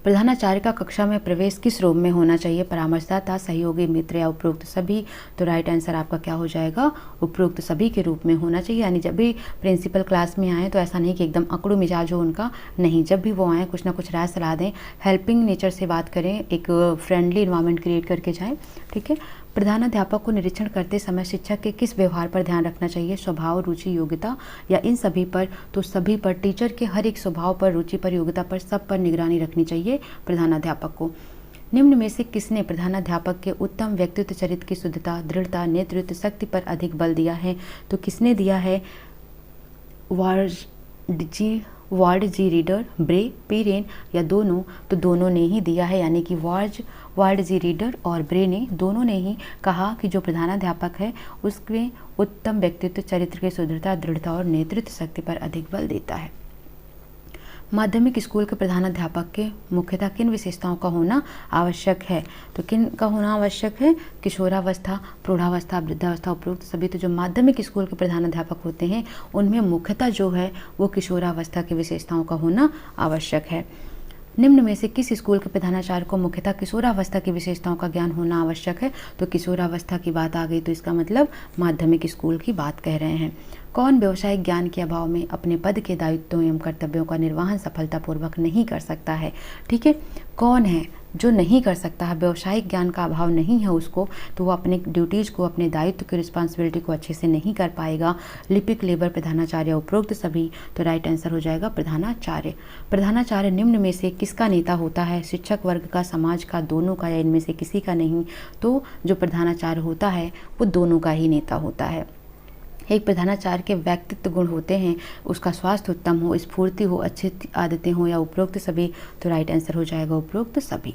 प्रधानाचार्य का कक्षा में प्रवेश किस रूप में होना चाहिए? परामर्शदाता, सहयोगी, मित्र या उपरोक्त सभी? तो राइट आंसर आपका क्या हो जाएगा? उपरोक्त सभी के रूप में होना चाहिए। यानी जब भी प्रिंसिपल क्लास में आए तो ऐसा नहीं कि एकदम अकड़ू मिजाज हो उनका, नहीं, जब भी वो आए कुछ ना कुछ राय सलाह दें, हेल्पिंग नेचर से बात करें, एक फ्रेंडली इन्वायरमेंट क्रिएट करके जाएं। ठीक है। प्रधानाध्यापक को निरीक्षण करते समय शिक्षक के किस व्यवहार पर ध्यान रखना चाहिए? स्वभाव, रुचि, योग्यता या इन सभी पर? तो सभी पर। टीचर के हर एक स्वभाव पर, रुचि पर, योग्यता पर, सब पर निगरानी रखनी चाहिए प्रधानाध्यापक को। निम्न में से किसने प्रधानाध्यापक के उत्तम व्यक्तित्व, चरित्र की शुद्धता, दृढ़ता, नेतृत्व शक्ति पर अधिक बल दिया है? तो किसने दिया है? वार्ड जी रीडर, ब्रे, पीरेन या दोनों? तो दोनों ने ही दिया है, यानी कि वार्ड जी रीडर और ब्रे ने, दोनों ने ही कहा कि जो प्रधानाध्यापक है उसके उत्तम व्यक्तित्व, चरित्र की शुद्धता, दृढ़ता और नेतृत्व शक्ति पर अधिक बल देता है। माध्यमिक स्कूल के प्रधानाध्यापक के मुख्यतः किन विशेषताओं का होना आवश्यक है? तो किन का होना आवश्यक है? किशोरावस्था, प्रौढ़ावस्था, वृद्धावस्था, उपरोक्त सभी। तो जो माध्यमिक स्कूल के प्रधानाध्यापक होते हैं उनमें मुख्यतः जो है वो किशोरावस्था की विशेषताओं का होना आवश्यक है। निम्न में से किस स्कूल के प्रधानाचार्य को मुख्यतः किशोरावस्था की विशेषताओं का ज्ञान होना आवश्यक है? तो किशोरावस्था की बात आ गई तो इसका मतलब माध्यमिक स्कूल की बात कह रहे हैं। कौन व्यावसायिक ज्ञान के अभाव में अपने पद के दायित्वों एवं कर्तव्यों का निर्वहन सफलतापूर्वक नहीं कर सकता है? ठीक है, कौन है जो नहीं कर सकता है? व्यावसायिक ज्ञान का अभाव नहीं है उसको, तो वो अपने ड्यूटीज़ को, अपने दायित्व की रिस्पॉन्सिबिलिटी को अच्छे से नहीं कर पाएगा। लिपिक, लेबर, प्रधानाचार्य, उपरोक्त सभी। तो राइट आंसर हो जाएगा प्रधानाचार्य। प्रधानाचार्य निम्न में से किसका नेता होता है? शिक्षक वर्ग का, समाज का, दोनों का या इनमें से किसी का नहीं? तो जो प्रधानाचार्य होता है वो दोनों का ही नेता होता है। एक प्रधानाचार्य के व्यक्तित्व गुण होते हैं, उसका स्वास्थ्य उत्तम हो, स्फूर्ति हो, अच्छी आदतें हो या उपरोक्त सभी? तो राइट आंसर हो जाएगा उपरोक्त सभी।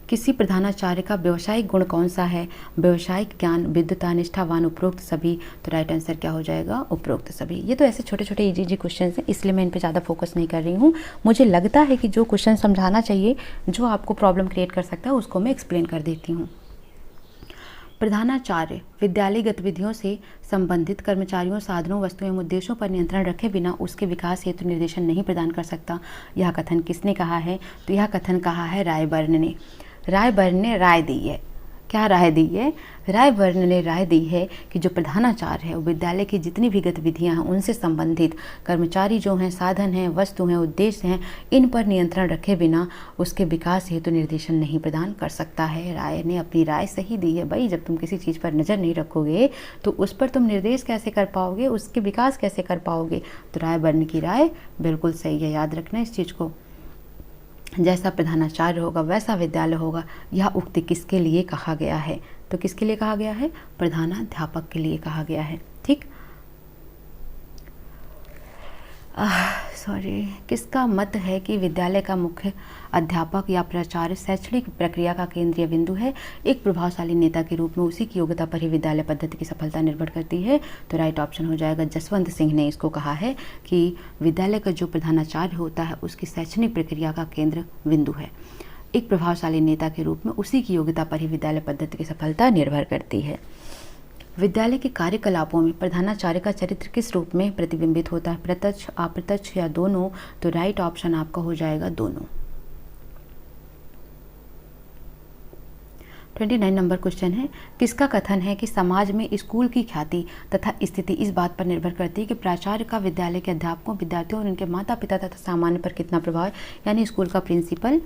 किसी प्रधानाचार्य का व्यवसायिक गुण कौन सा है? व्यवसायिक ज्ञान, विद्वता, निष्ठावान, उपरोक्त सभी। तो राइट आंसर क्या हो जाएगा? उपरोक्त सभी। ये तो ऐसे छोटे छोटे इजी क्वेश्चन हैं, इसलिए मैं इन पे ज़्यादा फोकस नहीं कर रही हूँ। मुझे लगता है कि जो क्वेश्चन समझाना चाहिए, जो आपको प्रॉब्लम क्रिएट कर सकता है, उसको मैं एक्सप्लेन कर देती हूँ। प्रधानाचार्य विद्यालय गतिविधियों से संबंधित कर्मचारियों, साधनों, वस्तुओं एवं उद्देश्यों पर नियंत्रण रखे बिना उसके विकास हेतु निर्देशन नहीं प्रदान कर सकता। यह कथन किसने कहा है? तो यह कथन कहा है रायबर्न ने। रायबर्न ने राय दी है। क्या राय दी है? रायबर्न ने राय दी है कि जो प्रधानाचार्य है वो विद्यालय की जितनी भी गतिविधियां हैं उनसे संबंधित कर्मचारी जो हैं, साधन हैं, वस्तु हैं, उद्देश्य हैं, इन पर नियंत्रण रखे बिना उसके विकास हेतु निर्देशन नहीं प्रदान कर सकता है। राय ने अपनी राय सही दी है। भाई, जब तुम किसी चीज़ पर नज़र नहीं रखोगे तो उस पर तुम निर्देश कैसे कर पाओगे, उसके विकास कैसे कर पाओगे? तो रायबर्न की राय बिल्कुल सही है, याद रखना इस चीज़ को। जैसा प्रधानाचार्य होगा वैसा विद्यालय होगा। यह उक्ति किसके लिए कहा गया है? तो किसके लिए कहा गया है? प्रधानाध्यापक के लिए कहा गया है। ठीक, किसका मत है कि विद्यालय का मुख्य अध्यापक या प्राचार्य शैक्षणिक प्रक्रिया का केंद्रीय बिंदु है? एक प्रभावशाली नेता के रूप में उसी की योग्यता पर ही विद्यालय पद्धति की सफलता निर्भर करती है। तो राइट ऑप्शन हो जाएगा जसवंत सिंह ने इसको कहा है कि विद्यालय का जो प्रधानाचार्य होता है उसकी शैक्षणिक प्रक्रिया का केंद्र बिंदु है। एक प्रभावशाली नेता के रूप में उसी की योग्यता पर ही विद्यालय पद्धति की सफलता निर्भर करती है। विद्यालय के कार्यकलापों में प्रधानाचार्य का चरित्र किस रूप में प्रतिबिंबित होता है? प्रत्यक्ष, अप्रत्यक्ष या दोनों? तो राइट ऑप्शन आपका हो जाएगा दोनों। 29 नंबर क्वेश्चन है, किसका कथन है कि समाज में स्कूल की ख्याति तथा स्थिति इस बात पर निर्भर करती है कि प्राचार्य का विद्यालय के अध्यापकों, विद्यार्थियों और उनके माता पिता तथा सामान्य पर कितना प्रभाव है? यानी स्कूल का प्रिंसिपल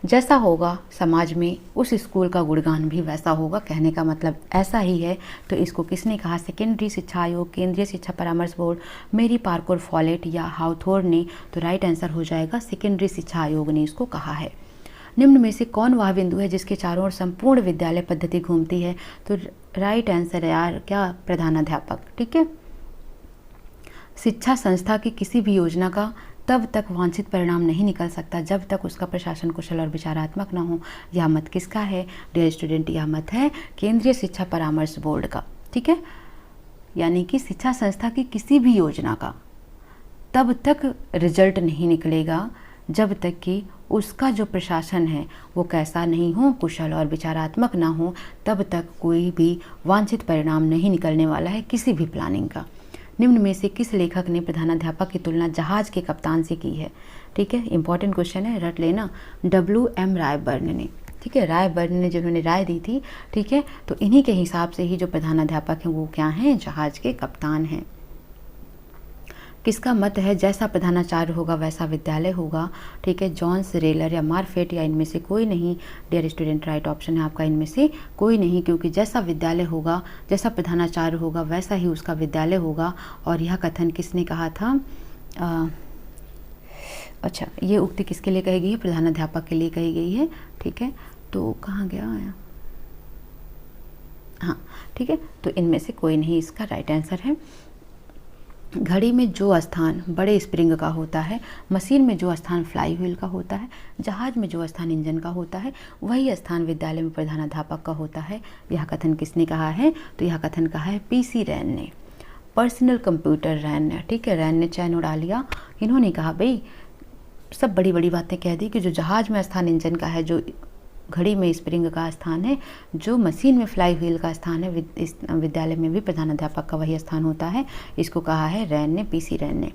जैसा होगा समाज में उस स्कूल का गुणगान भी वैसा होगा। कहने का मतलब ऐसा ही है। तो इसको किसने कहा? सेकेंडरी शिक्षा आयोग, केंद्रीय शिक्षा परामर्श बोर्ड, मेरी पार्कोर फॉलेट या हाउथोर्न ने? तो राइट आंसर हो जाएगा सेकेंडरी शिक्षा आयोग ने इसको कहा है। निम्न में से कौन वह बिंदु है जिसके चारों ओर संपूर्ण विद्यालय पद्धति घूमती है? तो राइट आंसर है यार क्या? प्रधानाध्यापक। ठीक है। शिक्षा संस्था की किसी भी योजना का तब तक वांछित परिणाम नहीं निकल सकता जब तक उसका प्रशासन कुशल और विचारात्मक न हो। यह मत किसका है डियर स्टूडेंट? यह मत है केंद्रीय शिक्षा परामर्श बोर्ड का। ठीक है, यानी कि शिक्षा संस्था की किसी भी योजना का तब तक रिजल्ट नहीं निकलेगा जब तक कि उसका जो प्रशासन है वो कैसा नहीं हो, कुशल और विचारात्मक ना हो, तब तक कोई भी वांछित परिणाम नहीं निकलने वाला है किसी भी प्लानिंग का। निम्न में से किस लेखक ने प्रधानाध्यापक की तुलना जहाज के कप्तान से की है? ठीक है, इंपॉर्टेंट क्वेश्चन है, रट लेना। WM रायबर्न ने, ठीक है, रायबर्न ने जिन्होंने राय दी थी, ठीक है, तो इन्हीं के हिसाब से ही जो प्रधानाध्यापक हैं वो क्या हैं? जहाज के कप्तान हैं। किसका मत है जैसा प्रधानाचार्य होगा वैसा विद्यालय होगा? ठीक है, जॉन्स, रेलर या मार्फेट या इनमें से कोई नहीं? डियर स्टूडेंट, राइट ऑप्शन है आपका इनमें से कोई नहीं, क्योंकि जैसा विद्यालय होगा, जैसा प्रधानाचार्य होगा वैसा ही उसका विद्यालय होगा। और यह कथन किसने कहा था? अच्छा, ये उक्ति किसके लिए कही गई है? प्रधानाध्यापक के लिए कही गई है। ठीक है, तो कहाँ गया आया? हाँ, ठीक है, तो इनमें से कोई नहीं इसका राइट आंसर है। घड़ी में जो स्थान बड़े स्प्रिंग का होता है, मशीन में जो स्थान फ्लाई व्हील का होता है, जहाज में जो स्थान इंजन का होता है, वही स्थान विद्यालय में प्रधानाध्यापक का होता है। यह कथन किसने कहा है? तो यह कथन कहा है PC रैन ने, पर्सनल कंप्यूटर रैन ने। ठीक है, रैन ने चैन उड़ा लिया। इन्होंने कहा भाई सब बड़ी बड़ी बातें कह दी कि जो जहाज में स्थान इंजन का है, जो घड़ी में स्प्रिंग का स्थान है, जो मशीन में फ्लाई व्हील का स्थान है, इस विद्यालय में भी प्रधानाध्यापक का वही स्थान होता है। इसको कहा है रैन ने, PC रैन ने।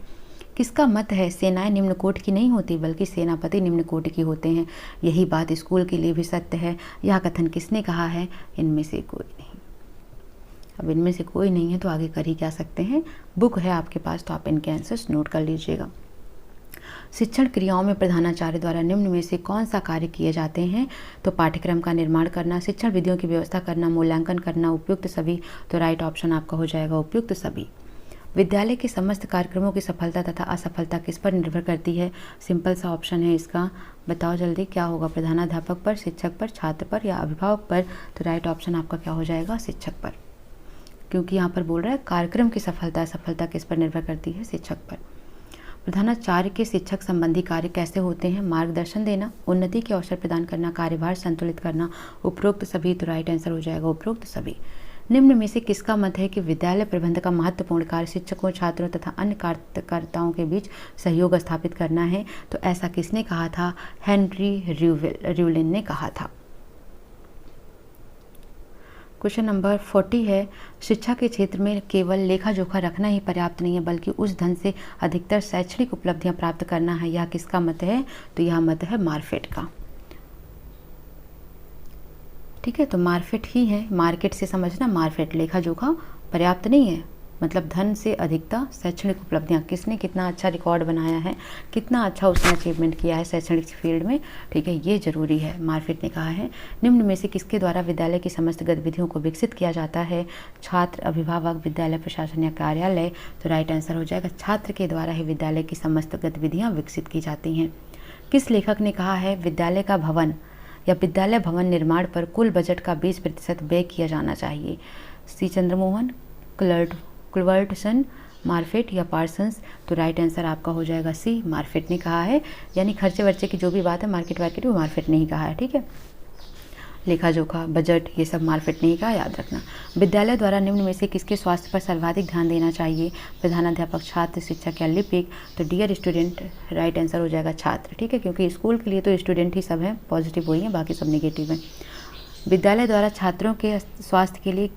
किसका मत है सेनाएं निम्न कोटि की नहीं होती बल्कि सेनापति निम्न कोटि की होते हैं? यही बात स्कूल के लिए भी सत्य है। यह कथन किसने कहा है? इनमें से कोई नहीं। अब इनमें से कोई नहीं है तो आगे कर ही क्या सकते हैं? बुक है आपके पास तो आप इनके आंसर्स नोट कर लीजिएगा। शिक्षण क्रियाओं में प्रधानाचार्य द्वारा निम्न में से कौन सा कार्य किए जाते हैं? तो पाठ्यक्रम का निर्माण करना, शिक्षण विधियों की व्यवस्था करना, मूल्यांकन करना, उपयुक्त सभी। तो राइट ऑप्शन आपका हो जाएगा उपयुक्त सभी। विद्यालय के समस्त कार्यक्रमों की सफलता तथा असफलता किस पर निर्भर करती है? सिंपल सा ऑप्शन है इसका, बताओ जल्दी क्या होगा? प्रधानाध्यापक पर, शिक्षक पर, छात्र पर या अभिभावक पर? तो राइट ऑप्शन आपका क्या हो जाएगा? शिक्षक पर, क्योंकि यहाँ पर बोल रहा है कार्यक्रम की सफलता असफलता किस पर निर्भर करती है? शिक्षक पर। प्रधानाचार्य के शिक्षक संबंधी कार्य कैसे होते हैं? मार्गदर्शन देना, उन्नति के अवसर प्रदान करना, कार्यभार संतुलित करना, उपरोक्त सभी। तो राइट आंसर हो जाएगा उपरोक्त सभी। निम्न में से किसका मत है कि विद्यालय प्रबंध का महत्वपूर्ण कार्य शिक्षकों, छात्रों तथा अन्य कार्यकर्ताओं के बीच सहयोग स्थापित करना है? तो ऐसा किसने कहा था? हेनरी र्यूलिन ने कहा था। क्वेश्चन नंबर 40 है, शिक्षा के क्षेत्र में केवल लेखा जोखा रखना ही पर्याप्त नहीं है बल्कि उस धन से अधिकतर शैक्षणिक उपलब्धियां प्राप्त करना है। यह किसका मत है? तो यह मत है मार्फेट का। ठीक है, तो मार्फेट ही है, मार्केट से समझना, मार्फेट। लेखा जोखा पर्याप्त नहीं है मतलब धन से अधिकता शैक्षणिक उपलब्धियां। किसने कितना अच्छा रिकॉर्ड बनाया है, कितना अच्छा उसने अचीवमेंट किया है शैक्षणिक फील्ड में, ठीक है, ये जरूरी है, मार्फेट ने कहा है। निम्न में से किसके द्वारा विद्यालय की समस्त गतिविधियों को विकसित किया जाता है? छात्र, अभिभावक, विद्यालय प्रशासन या कार्यालय? तो राइट आंसर हो जाएगा छात्र के द्वारा ही विद्यालय की समस्त गतिविधियाँ विकसित की जाती हैं। किस लेखक ने कहा है विद्यालय का भवन या विद्यालय भवन निर्माण पर कुल बजट का 20% व्यय किया जाना चाहिए? सी चंद्रमोहन, क्लवर्टसन, मार्फेट या पार्सन्स? तो राइट आंसर आपका हो जाएगा सी, मार्फेट ने कहा है। यानी खर्चे वर्चे की जो भी बात है मार्केट वार्केट वो मार्फेट ने ही कहा है। ठीक है, लेखा जोखा, बजट, ये सब मार्फेट ने ही कहा, याद रखना। विद्यालय द्वारा निम्न में से किसके स्वास्थ्य पर सर्वाधिक ध्यान देना चाहिए? प्रधानाध्यापक, छात्र, शिक्षक या लिपिक? तो डियर स्टूडेंट, राइट आंसर हो जाएगा छात्र। ठीक है, क्योंकि स्कूल के लिए तो स्टूडेंट ही सब हैं, पॉजिटिव वही हैं, बाकी सब नेगेटिव हैं। विद्यालय द्वारा छात्रों के स्वास्थ्य के लिए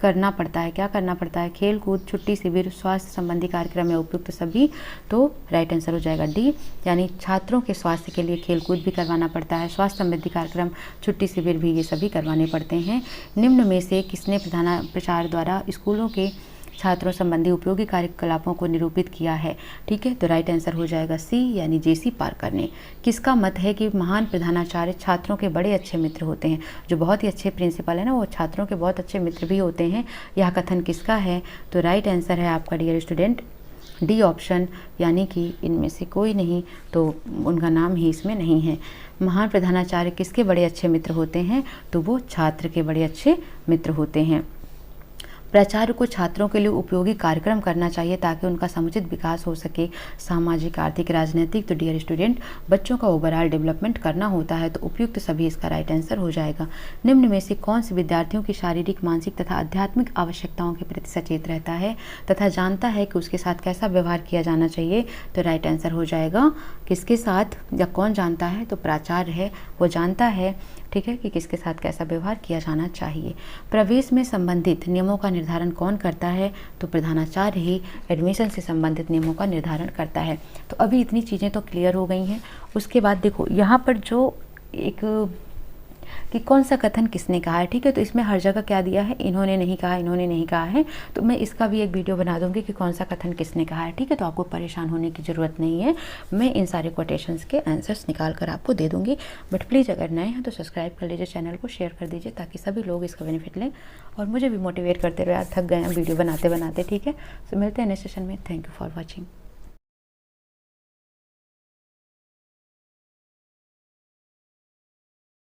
करना पड़ता है, क्या करना पड़ता है? खेल कूद, छुट्टी, शिविर, स्वास्थ्य संबंधी कार्यक्रम या उपयुक्त सभी? तो राइट आंसर हो जाएगा डी, यानी छात्रों के स्वास्थ्य के लिए खेल कूद भी करवाना पड़ता है, स्वास्थ्य संबंधी कार्यक्रम, छुट्टी, शिविर भी, ये सभी करवाने पड़ते हैं। निम्न में से किसने प्रचार द्वारा स्कूलों के छात्रों संबंधी उपयोगी कार्यकलापों को निरूपित किया है? ठीक है, तो राइट आंसर हो जाएगा सी, यानी JC पार्कर ने। किसका मत है कि महान प्रधानाचार्य छात्रों के बड़े अच्छे मित्र होते हैं? जो बहुत ही अच्छे प्रिंसिपल है ना, वो छात्रों के बहुत अच्छे मित्र भी होते हैं। यह कथन किसका है? तो राइट आंसर है आपका डियर स्टूडेंट डी ऑप्शन, यानी कि इनमें से कोई नहीं, तो उनका नाम ही इसमें नहीं है। महान प्रधानाचार्य किसके बड़े अच्छे मित्र होते हैं? तो वो छात्र के बड़े अच्छे मित्र होते हैं। प्राचार्य को छात्रों के लिए उपयोगी कार्यक्रम करना चाहिए ताकि उनका समुचित विकास हो सके, सामाजिक, आर्थिक, राजनीतिक। तो डियर स्टूडेंट, बच्चों का ओवरऑल डेवलपमेंट करना होता है, तो उपयुक्त सभी इसका राइट आंसर हो जाएगा। निम्न में से कौन से विद्यार्थियों की शारीरिक, मानसिक तथा आध्यात्मिक आवश्यकताओं के प्रति सचेत रहता है तथा जानता है कि उसके साथ कैसा व्यवहार किया जाना चाहिए? तो राइट आंसर हो जाएगा किसके साथ, या कौन जानता है? तो प्राचार्य है, वो जानता है, ठीक है, कि किसके साथ कैसा व्यवहार किया जाना चाहिए। प्रवेश में संबंधित नियमों का निर्धारण कौन करता है? तो प्रधानाचार्य ही एडमिशन से संबंधित नियमों का निर्धारण करता है। तो अभी इतनी चीज़ें तो क्लियर हो गई हैं। उसके बाद देखो यहाँ पर जो एक कि कौन सा कथन किसने कहा है, ठीक है। तो इसमें हर जगह क्या दिया है, इन्होंने नहीं कहा, इन्होंने नहीं कहा है। तो मैं इसका भी एक वीडियो बना दूंगी कि कौन सा कथन किसने कहा है, ठीक है। तो आपको परेशान होने की ज़रूरत नहीं है, मैं इन सारे कोटेशंस के आंसर्स निकाल कर आपको दे दूंगी। बट प्लीज़ अगर नए हैं तो सब्सक्राइब कर लीजिए, चैनल को शेयर कर दीजिए ताकि सभी लोग इसका बेनिफिट लें और मुझे भी मोटिवेट करते रहे। यार थक गए हैं वीडियो बनाते बनाते, ठीक है। तो मिलते हैं नेक्स्ट सेशन में। Thank you for watching.